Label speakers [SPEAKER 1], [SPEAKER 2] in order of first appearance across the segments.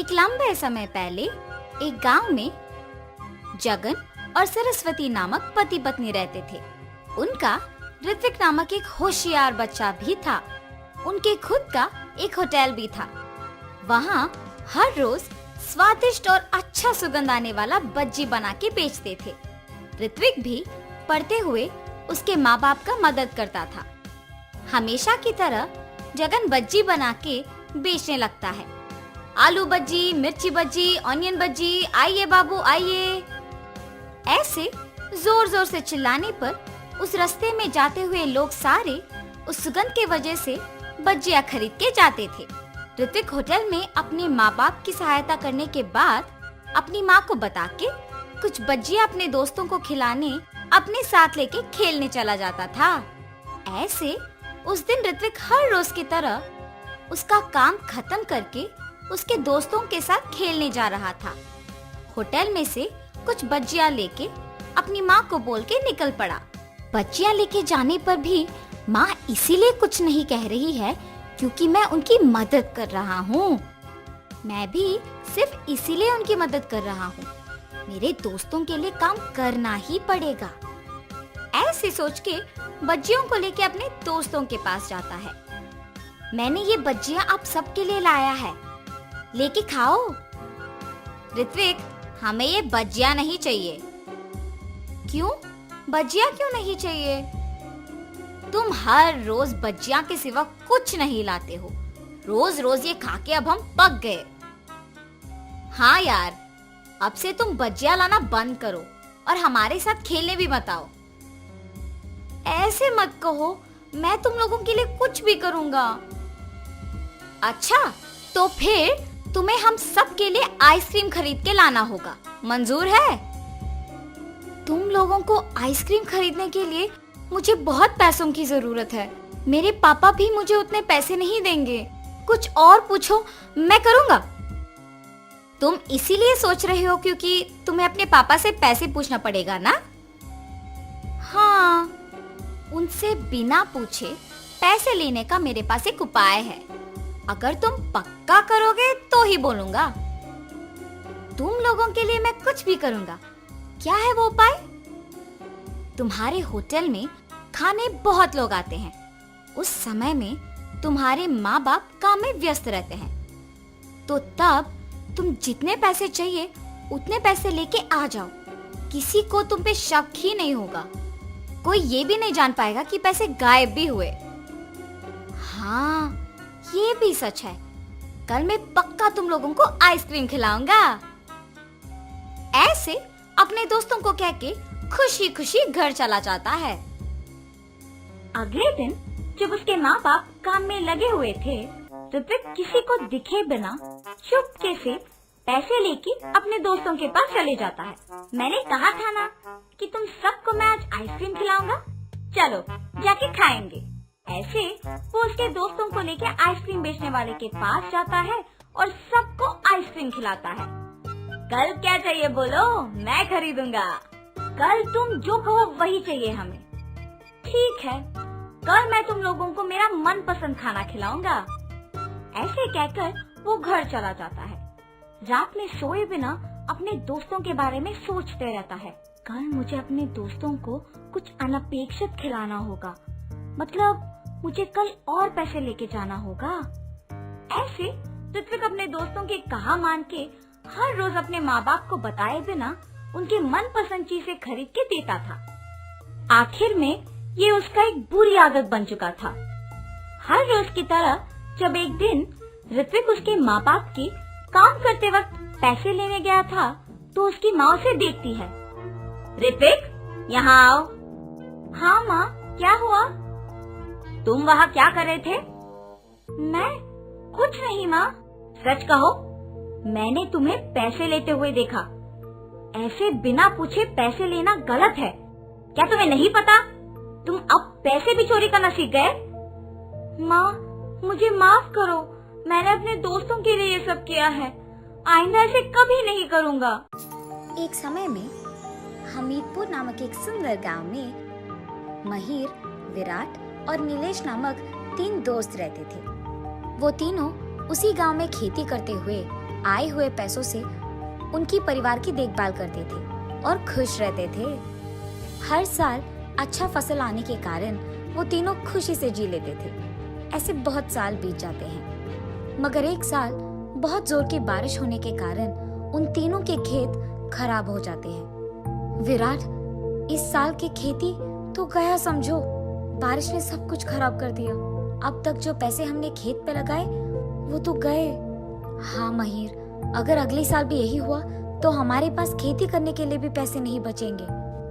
[SPEAKER 1] एक लंबे समय पहले एक गांव में जगन और सरस्वती नामक पति पत्नी रहते थे। उनका ऋत्विक नामक एक होशियार बच्चा भी था। उनके खुद का एक होटल भी था। वहाँ हर रोज स्वादिष्ट और अच्छा सुगंध आने वाला बज्जी बना के बेचते थे। ऋत्विक भी पढ़ते हुए उसके माँ बाप का मदद करता था। हमेशा की तरह जगन बज्जी बना के बेचने लगता है। आलू बज्जी, मिर्ची बज्जी, ऑनियन बज्जी, आइए बाबू आइए। ऐसे जोर जोर से चिल्लाने पर उस रास्ते में जाते हुए लोग सारे उस सुगंध के वजह से बज्जियां खरीद के जाते थे। ऋत्विक होटल में अपने माँ बाप की सहायता करने के बाद अपनी माँ को बता के कुछ बज्जियां अपने दोस्तों को खिलाने अपने साथ लेके खेलने चला जाता था। ऐसे उस दिन ऋत्विक हर रोज की तरह उसका काम खत्म करके उसके दोस्तों के साथ खेलने जा रहा था। होटल में से कुछ बज्जियां लेके अपनी माँ को बोल के निकल पड़ा। बच्चियां लेके जाने पर भी माँ इसीलिए कुछ नहीं कह रही है क्योंकि मैं उनकी मदद कर रहा हूँ। मैं भी सिर्फ इसीलिए उनकी मदद कर रहा हूँ। मेरे दोस्तों के लिए काम करना ही पड़ेगा। ऐसे सोच के बज्जियों को लेके अपने दोस्तों के पास जाता है। मैंने ये बज्जियां आप सबके लिए लाया है, लेके खाओ। ऋत्विक, हमें ये बज्जियां नहीं चाहिए। क्यों? बज्जियां क्यों नहीं चाहिए? तुम हर रोज बज्जियां के सिवा कुछ नहीं लाते हो। रोज रोज ये खा के अब हम पक गए। हाँ यार, अब से तुम बज्जियां लाना बंद करो और हमारे साथ खेलने भी मत आओ। ऐसे मत कहो, मैं तुम लोगों के लिए कुछ भी करूंगा। अच्छा, तो फिर तुम्हें हम सब के लिए आइसक्रीम खरीद के लाना होगा। मंजूर है? तुम लोगों को आइसक्रीम खरीदने के लिए मुझे बहुत पैसों की जरूरत है। मेरे पापा भी मुझे उतने पैसे नहीं देंगे। कुछ और पूछो, मैं करूंगा। तुम इसीलिए सोच रहे हो क्योंकि तुम्हें अपने पापा से पैसे पूछना पड़ेगा ना? हाँ, उनसे बिना पूछे पैसे लेने का मेरे पास एक उपाय है। अगर तुम पक्का करोगे तो ही बोलूंगा। तुम लोगों के लिए मैं कुछ भी करूंगा। क्या है वो उपाय? तुम्हारे होटल में खाने बहुत लोग आते हैं। उस समय में तुम्हारे माँ बाप काम में व्यस्त रहते हैं। तो तब तुम जितने पैसे चाहिए उतने पैसे लेके आ जाओ। किसी को तुम पे शक ही नहीं होगा। कोई ये भी नहीं जान पाएगा कि पैसे गायब भी हुए। हाँ, ये भी सच है। कल मैं पक्का तुम लोगों को आइसक्रीम खिलाऊंगा। ऐसे अपने दोस्तों को कह के खुशी खुशी घर चला जाता है। अगले दिन जब उसके माँ बाप काम में लगे हुए थे, ऋत्विक किसी को दिखे बिना चुपके से पैसे लेके अपने दोस्तों के पास चले जाता है। मैंने कहा था ना कि तुम सबको मैं आज आइसक्रीम खिलाऊंगा। चलो जाके खाएंगे। ऐसे वो उसके दोस्तों को लेके आइसक्रीम बेचने वाले के पास जाता है और सबको आइसक्रीम खिलाता है। कल क्या चाहिए बोलो, मैं खरीदूंगा। कल तुम जो कहो वही चाहिए हमें। ठीक है, कल मैं तुम लोगों को मेरा मनपसंद खाना खिलाऊंगा। ऐसे कहकर वो घर चला जाता है। रात में सोए बिना अपने दोस्तों के बारे में सोचते रहता है। कल मुझे अपने दोस्तों को कुछ अनपेक्षित खिलाना होगा। मतलब मुझे कल और पैसे लेके जाना होगा। ऐसे ऋत्विक अपने दोस्तों के कहा मान के हर रोज अपने माँ बाप को बताए बिना उनके मनपसंद चीजें खरीद के देता था। आखिर में ये उसका एक बुरी आदत बन चुका था। हर रोज की तरह जब एक दिन ऋत्विक उसके माँ बाप की काम करते वक्त पैसे लेने गया था तो उसकी माँ उसे देखती है। ऋत्विक, यहाँ आओ। हाँ माँ, क्या हुआ? तुम वहाँ क्या कर रहे थे? मैं कुछ नहीं माँ। सच कहो, मैंने तुम्हें पैसे लेते हुए देखा। ऐसे बिना पूछे पैसे लेना गलत है। क्या तुम्हें नहीं पता? तुम अब पैसे भी चोरी करना सीख गए। माँ, मुझे माफ करो। मैंने अपने दोस्तों के लिए ये सब किया है। आइंदा ऐसे कभी नहीं करूँगा। एक समय में हमीरपुर नामक एक सुंदर गांव में महिर, विराट और नीलेश नामक 3 दोस्त रहते थे। वो तीनों उसी गांव में खेती करते हुए आए हुए पैसों से उनकी परिवार की देखभाल करते थे और खुश रहते थे। हर साल अच्छा फसल आने के कारण वो तीनों खुशी से जी लेते थे। ऐसे बहुत साल बीत जाते हैं, मगर एक साल बहुत जोर की बारिश होने के कारण उन तीनों के खेत खराब हो जाते हैं। विराट, इस साल की खेती तो गया समझो, बारिश ने सब कुछ खराब कर दिया। अब तक जो पैसे हमने खेत पे लगाए वो तो गए। हाँ महिर, अगर अगले साल भी यही हुआ तो हमारे पास खेती करने के लिए भी पैसे नहीं बचेंगे।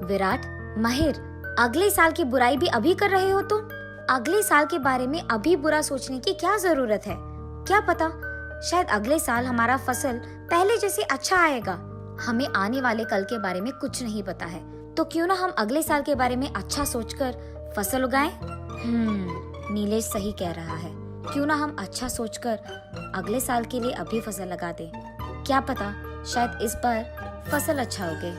[SPEAKER 1] विराट, महिर, अगले साल की बुराई भी अभी कर रहे हो तुम? अगले साल के बारे में अभी बुरा सोचने की क्या जरूरत है? क्या पता शायद अगले साल हमारा फसल पहले जैसे अच्छा आएगा। हमें आने वाले कल के बारे में कुछ नहीं पता है, तो क्यों ना हम अगले साल के बारे में अच्छा सोचकर फसल उगाएं? नीलेश सही कह रहा है। क्यों ना हम अच्छा सोचकर अगले साल के लिए अभी फसल लगा दें। क्या पता शायद इस बार फसल अच्छा उगे।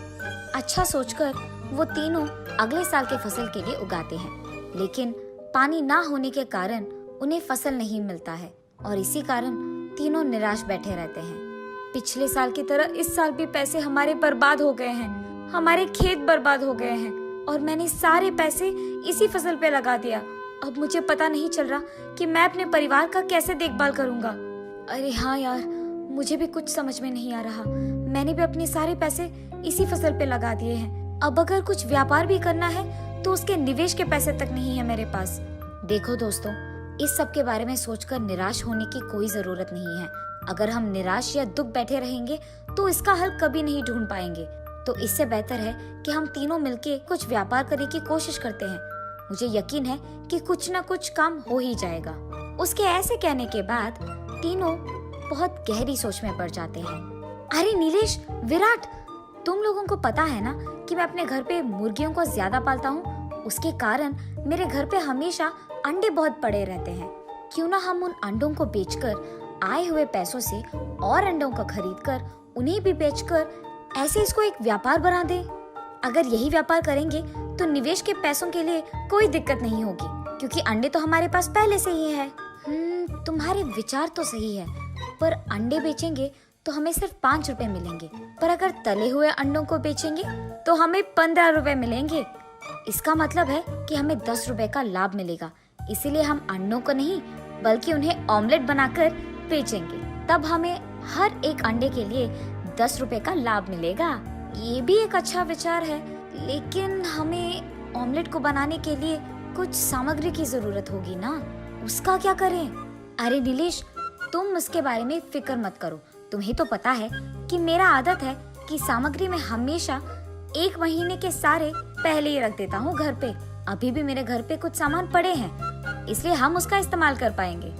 [SPEAKER 1] अच्छा सोचकर वो तीनों अगले साल के फसल के लिए उगाते हैं, लेकिन पानी ना होने के कारण उन्हें फसल नहीं मिलता है और इसी कारण तीनों निराश बैठे रहते हैं। पिछले साल की तरह इस साल भी पैसे हमारे बर्बाद हो गए हैं। हमारे खेत बर्बाद हो गए हैं और मैंने सारे पैसे इसी फसल पे लगा दिया। अब मुझे पता नहीं चल रहा कि मैं अपने परिवार का कैसे देखभाल करूंगा। अरे हाँ यार, मुझे भी कुछ समझ में नहीं आ रहा। मैंने भी अपने सारे पैसे इसी फसल पे लगा दिए हैं। अब अगर कुछ व्यापार भी करना है तो उसके निवेश के पैसे तक नहीं है मेरे पास। देखो दोस्तों, इस सब के बारे में सोचकर निराश होने की कोई जरूरत नहीं है। अगर हम निराश या दुख बैठे रहेंगे तो इसका हल कभी नहीं ढूंढ पाएंगे। तो इससे बेहतर है कि हम तीनों मिलके कुछ व्यापार करने की कोशिश करते हैं। मुझे यकीन है कि कुछ न कुछ काम हो ही जाएगा। उसके ऐसे कहने के बाद तीनों बहुत गहरी सोच में पड़ जाते हैं। अरे नीलेश, विराट, तुम लोगों को पता है ना कि मैं अपने घर पे मुर्गियों को ज्यादा पालता हूँ। उसके कारण मेरे घर पे हमेशा अंडे बहुत पड़े रहते हैं। क्यों ना हम उन अंडों को बेचकर आए हुए पैसों से और अंडों का खरीद कर उन्हें भी बेचकर ऐसे इसको एक व्यापार बना दे। अगर यही व्यापार करेंगे तो निवेश के पैसों के लिए कोई दिक्कत नहीं होगी, क्योंकि अंडे तो हमारे पास पहले से ही है। तुम्हारे विचार तो सही है, पर अंडे बेचेंगे तो हमें सिर्फ 5 रुपए मिलेंगे, पर अगर तले हुए अंडों को बेचेंगे तो हमें 15 रुपए मिलेंगे। इसका मतलब है कि हमें 10 रुपए का लाभ मिलेगा। इसीलिए हम अंडों को नहीं बल्कि उन्हें ऑमलेट बनाकर बेचेंगे। तब हमें हर एक अंडे के लिए 10 रुपए का लाभ मिलेगा। ये भी एक अच्छा विचार है, लेकिन हमें ऑमलेट को बनाने के लिए कुछ सामग्री की जरूरत होगी ना, उसका क्या करें? अरे नीलेश, तुम उसके बारे में फिक्र मत करो। तुम्हें तो पता है कि मेरा आदत है कि सामग्री में हमेशा 1 महीने के सारे पहले ही रख देता हूँ घर पे। अभी भी मेरे घर पे कुछ सामान पड़े हैं, इसलिए हम उसका इस्तेमाल कर पाएंगे।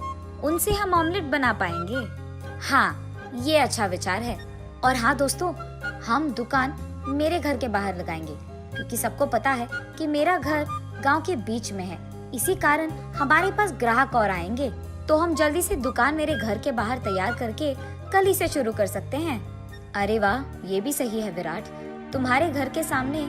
[SPEAKER 1] उनसे हम ऑमलेट बना पाएंगे। हाँ, ये अच्छा विचार है। और हाँ दोस्तों, हम दुकान मेरे घर के बाहर लगाएंगे, क्योंकि सबको पता है कि मेरा घर गांव के बीच में है। इसी कारण हमारे पास ग्राहक और आएंगे, तो हम जल्दी से दुकान मेरे घर के बाहर तैयार करके कल ही से शुरू कर सकते हैं। अरे वाह, ये भी सही है विराट। तुम्हारे घर के सामने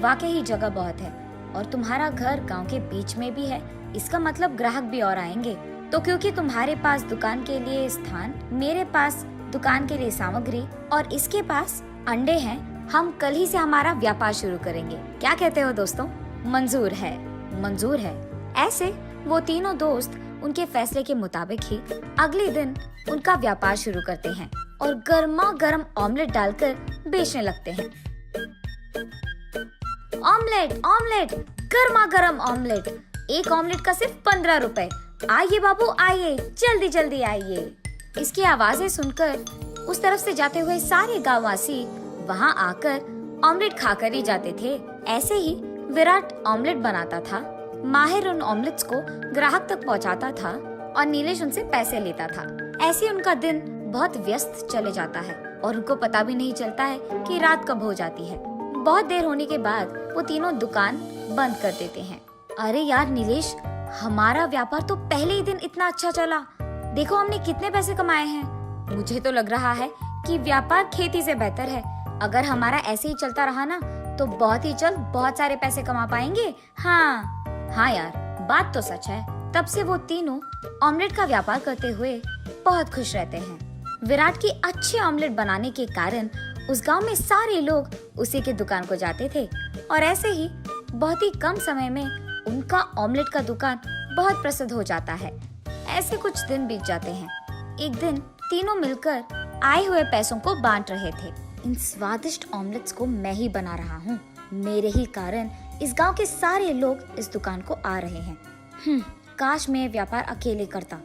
[SPEAKER 1] वाकई ही जगह बहुत है और तुम्हारा घर गांव के बीच में भी है। इसका मतलब ग्राहक भी और आएंगे। तो क्योंकि तुम्हारे पास दुकान के लिए स्थान, मेरे पास दुकान के लिए सामग्री और इसके पास अंडे हैं, हम कल ही से हमारा व्यापार शुरू करेंगे। क्या कहते हो दोस्तों? मंजूर है, मंजूर है। ऐसे वो तीनों दोस्त उनके फैसले के मुताबिक ही अगले दिन उनका व्यापार शुरू करते हैं और गर्मा गर्म ऑमलेट डालकर बेचने लगते हैं। ऑमलेट, ऑमलेट, गर्मा गर्म ऑमलेट। एक ऑमलेट का सिर्फ 15 रुपए। आइए बाबू, आइए, जल्दी जल्दी आइए। इसकी आवाजें सुनकर उस तरफ से जाते हुए सारे गांववासी वहां आकर ऑमलेट खाकर ही जाते थे। ऐसे ही विराट ऑमलेट बनाता था, माहिर उन ऑमलेट्स को ग्राहक तक पहुंचाता था और नीलेश उनसे पैसे लेता था। ऐसे उनका दिन बहुत व्यस्त चले जाता है और उनको पता भी नहीं चलता है कि रात कब हो जाती है। बहुत देर होने के बाद वो तीनों दुकान बंद कर देते हैं। अरे यार नीलेश, हमारा व्यापार तो पहले ही दिन इतना अच्छा चला। देखो हमने कितने पैसे कमाए हैं। मुझे तो लग रहा है कि व्यापार खेती से बेहतर है। अगर हमारा ऐसे ही चलता रहा ना तो बहुत ही जल्द बहुत सारे पैसे कमा पाएंगे। हाँ यार, बात तो सच है। तब से वो तीनों ऑमलेट का व्यापार करते हुए बहुत खुश रहते हैं। विराट की अच्छे ऑमलेट बनाने के कारण उस गांव में सारे लोग उसी की दुकान को जाते थे और ऐसे ही बहुत ही कम समय में उनका ऑमलेट का दुकान बहुत प्रसिद्ध हो जाता है। ऐसे कुछ दिन बीत जाते हैं। एक दिन तीनों मिलकर आए हुए पैसों को बांट रहे थे। इन स्वादिष्ट ऑमलेट्स को मैं ही बना रहा हूँ। मेरे ही कारण इस गांव के सारे लोग इस दुकान को आ रहे हैं। काश मैं ये व्यापार अकेले करता,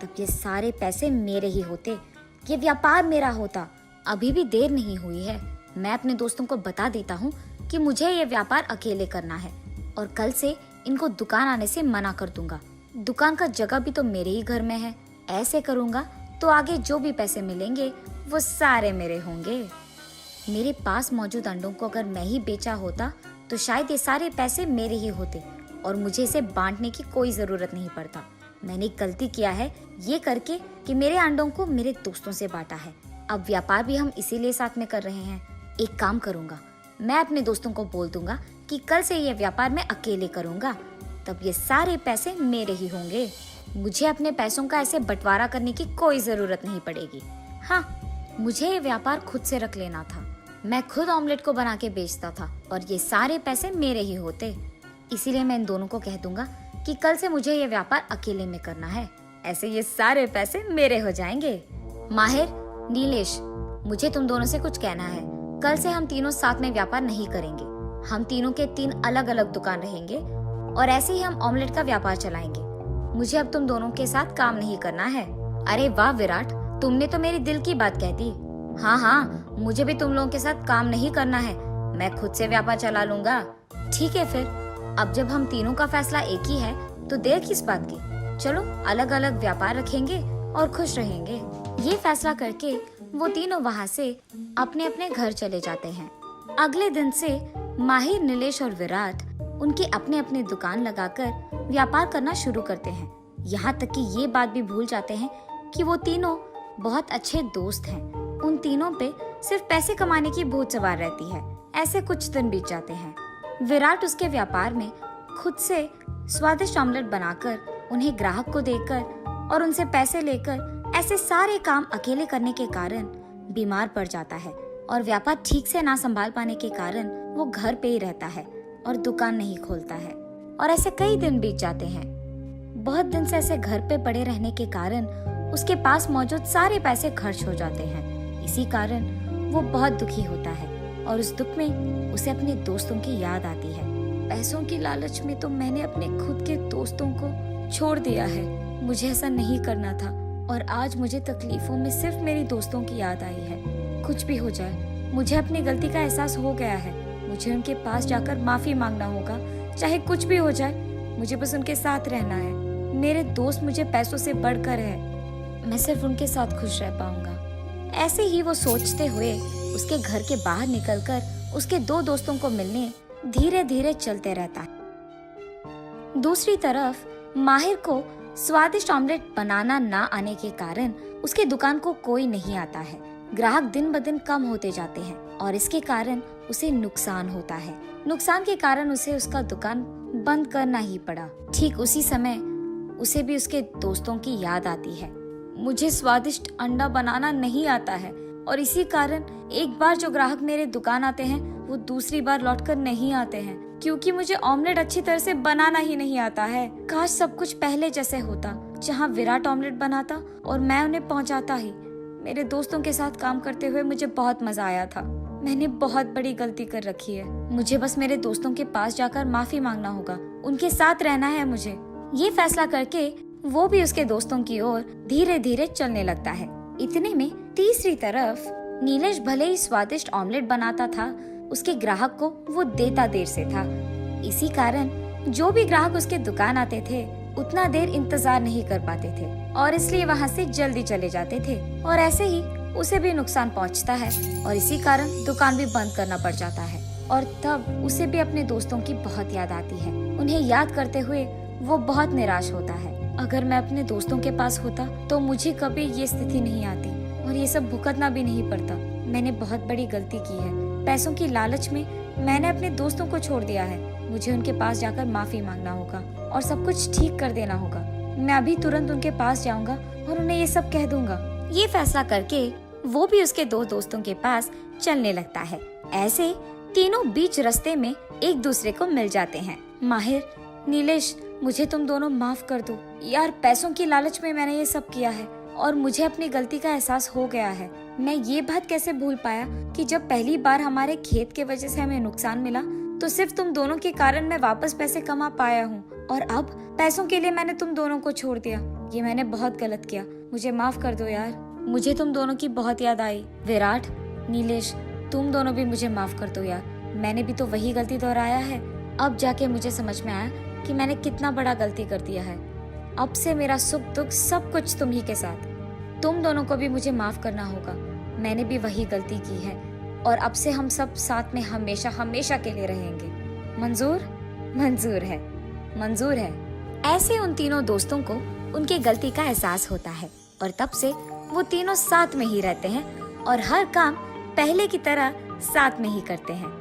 [SPEAKER 1] तब ये सारे पैसे मेरे ही होते, ये व्यापार मेरा होता। अभी भी देर नहीं हुई है। मैं अपने दोस्तों को बता देता हूँ कि मुझे ये व्यापार अकेले करना है और कल से इनको दुकान आने से मना कर दूंगा। दुकान का जगह भी तो मेरे ही घर में है। ऐसे करूंगा तो आगे जो भी पैसे मिलेंगे वो सारे मेरे होंगे। मेरे पास मौजूद अंडों को अगर मैं ही बेचा होता तो शायद ये सारे पैसे मेरे ही होते और मुझे इसे बांटने की कोई जरूरत नहीं पड़ता। मैंने गलती किया है ये करके कि मेरे अंडों को मेरे दोस्तों से बांटा है। अब व्यापार भी हम इसीलिए साथ में कर रहे हैं। एक काम करूंगा, मैं अपने दोस्तों को बोल दूंगा कि कल से ये व्यापार मैं अकेले करूंगा, तब ये सारे पैसे मेरे ही होंगे। मुझे अपने पैसों का ऐसे बंटवारा करने की कोई जरूरत नहीं पड़ेगी। हाँ, मुझे ये व्यापार खुद से रख लेना था। मैं खुद ऑमलेट को बना के बेचता था और ये सारे पैसे मेरे ही होते। इसीलिए मैं इन दोनों को कह दूंगा कि कल से मुझे ये व्यापार अकेले में करना है। ऐसे ये सारे पैसे मेरे हो जाएंगे। माहिर, नीलेश, मुझे तुम दोनों से कुछ कहना है। कल से हम तीनों साथ में व्यापार नहीं करेंगे। हम तीनों के 3 अलग अलग दुकान रहेंगे और ऐसे ही हम ऑमलेट का व्यापार चलाएंगे। मुझे अब तुम दोनों के साथ काम नहीं करना है। अरे वाह विराट, तुमने तो मेरी दिल की बात कह दी। हाँ, मुझे भी तुम लोगों के साथ काम नहीं करना है। मैं खुद से व्यापार चला लूंगा। ठीक है फिर, अब जब हम तीनों का फैसला एक ही है तो देर किस बात की। चलो अलग अलग व्यापार रखेंगे और खुश रहेंगे। ये फैसला करके वो तीनों वहाँ से अपने अपने घर चले जाते हैं। अगले दिन से माहिर, नीलेश और विराट उनकी अपने अपने दुकान लगाकर व्यापार करना शुरू करते हैं। यहाँ तक कि ये बात भी भूल जाते हैं कि वो तीनों बहुत अच्छे दोस्त हैं। उन तीनों पे सिर्फ पैसे कमाने की भूत सवार रहती है। ऐसे कुछ दिन बीत जाते हैं। विराट उसके व्यापार में खुद से स्वादिष्ट ऑमलेट बनाकर उन्हें ग्राहक को देकर और उनसे पैसे लेकर ऐसे सारे काम अकेले करने के कारण बीमार पड़ जाता है और व्यापार ठीक से ना संभाल पाने के कारण वो घर पे ही रहता है और दुकान नहीं खोलता है। और ऐसे कई दिन बीत जाते हैं। बहुत दिन से ऐसे घर पे पड़े रहने के कारण उसके पास मौजूद सारे पैसे खर्च हो जाते हैं। इसी कारण वो बहुत दुखी होता है और उस दुख में उसे अपने दोस्तों की याद आती है। पैसों की लालच में तो मैंने अपने खुद के दोस्तों को छोड़ दिया है। मुझे ऐसा नहीं करना था और आज मुझे तकलीफों में सिर्फ मेरी दोस्तों की याद आई है। कुछ भी हो जाए, मुझे अपनी गलती का एहसास हो गया है। मुझे उनके पास जाकर माफी मांगना होगा। चाहे कुछ भी हो जाए, मुझे बस उनके साथ रहना है। मेरे दोस्त मुझे पैसों से बढ़कर है। मैं सिर्फ उनके साथ खुश रह पाऊंगा। ऐसे ही वो सोचते हुए उसके घर के बाहर निकलकर उसके 2 दोस्तों को मिलने धीरे धीरे चलते रहता है। दूसरी तरफ माहिर को स्वादिष्ट ऑमलेट बनाना ना आने के कारण उसके दुकान को कोई नहीं आता है। ग्राहक दिन ब दिन कम होते जाते हैं और इसके कारण उसे नुकसान होता है। नुकसान के कारण उसे उसका दुकान बंद करना ही पड़ा। ठीक उसी समय उसे भी उसके दोस्तों की याद आती है। मुझे स्वादिष्ट अंडा बनाना नहीं आता है और इसी कारण एक बार जो ग्राहक मेरे दुकान आते हैं वो दूसरी बार लौटकर नहीं आते हैं, क्योंकि मुझे ऑमलेट अच्छी तरह से बनाना ही नहीं आता है। काश सब कुछ पहले जैसे होता, जहाँ विराट ऑमलेट बनाता और मैं उन्हें पहुँचाता ही। मेरे दोस्तों के साथ काम करते हुए मुझे बहुत मजा आया था। मैंने बहुत बड़ी गलती कर रखी है। मुझे बस मेरे दोस्तों के पास जाकर माफी मांगना होगा। उनके साथ रहना है मुझे। ये फैसला करके वो भी उसके दोस्तों की ओर धीरे धीरे चलने लगता है। इतने में तीसरी तरफ नीलेश भले ही स्वादिष्ट ऑमलेट बनाता था, उसके ग्राहक को वो देता देर से था। इसी कारण जो भी ग्राहक उसके दुकान आते थे उतना देर इंतजार नहीं कर पाते थे और इसलिए वहाँ से जल्दी चले जाते थे और ऐसे ही उसे भी नुकसान पहुँचता है और इसी कारण दुकान भी बंद करना पड़ जाता है। और तब उसे भी अपने दोस्तों की बहुत याद आती है। उन्हें याद करते हुए वो बहुत निराश होता है। अगर मैं अपने दोस्तों के पास होता तो मुझे कभी ये स्थिति नहीं आती और ये सब भुगतना भी नहीं पड़ता। मैंने बहुत बड़ी गलती की है। पैसों की लालच में मैंने अपने दोस्तों को छोड़ दिया है। मुझे उनके पास जाकर माफी मांगना होगा और सब कुछ ठीक कर देना होगा। मैं अभी तुरंत उनके पास जाऊंगा और उन्हें ये सब कह दूंगा। ये फैसला करके वो भी उसके दो दोस्तों के पास चलने लगता है। ऐसे तीनों बीच रास्ते में एक दूसरे को मिल जाते हैं। माहिर, नीलेश, मुझे तुम दोनों माफ कर दो यार, पैसों की लालच में मैंने ये सब किया है और मुझे अपनी गलती का एहसास हो गया है। मैं ये बात कैसे भूल पाया कि जब पहली बार हमारे खेत के वजह से हमें नुकसान मिला तो सिर्फ तुम दोनों के कारण मैं वापस पैसे कमा पाया हूँ, और अब पैसों के लिए मैंने तुम दोनों को छोड़ दिया। ये मैंने बहुत गलत किया, मुझे माफ कर दो यार। मुझे तुम दोनों की बहुत याद आई। विराट, नीलेश, तुम दोनों भी मुझे माफ कर दो यार, मैंने भी तो वही गलती दोहराया है। अब जाके मुझे समझ में आया कि मैंने कितना बड़ा गलती कर दिया है। अब से मेरा सुख दुख सब कुछ तुम ही के साथ। तुम दोनों को भी मुझे माफ करना होगा, मैंने भी वही गलती की है और अब से हम सब साथ में हमेशा हमेशा के लिए रहेंगे। मंजूर? मंजूर है, मंजूर है। ऐसे उन तीनों दोस्तों को उनकी गलती का एहसास होता है और तब से वो तीनों साथ में ही रहते हैं और हर काम पहले की तरह साथ में ही करते हैं।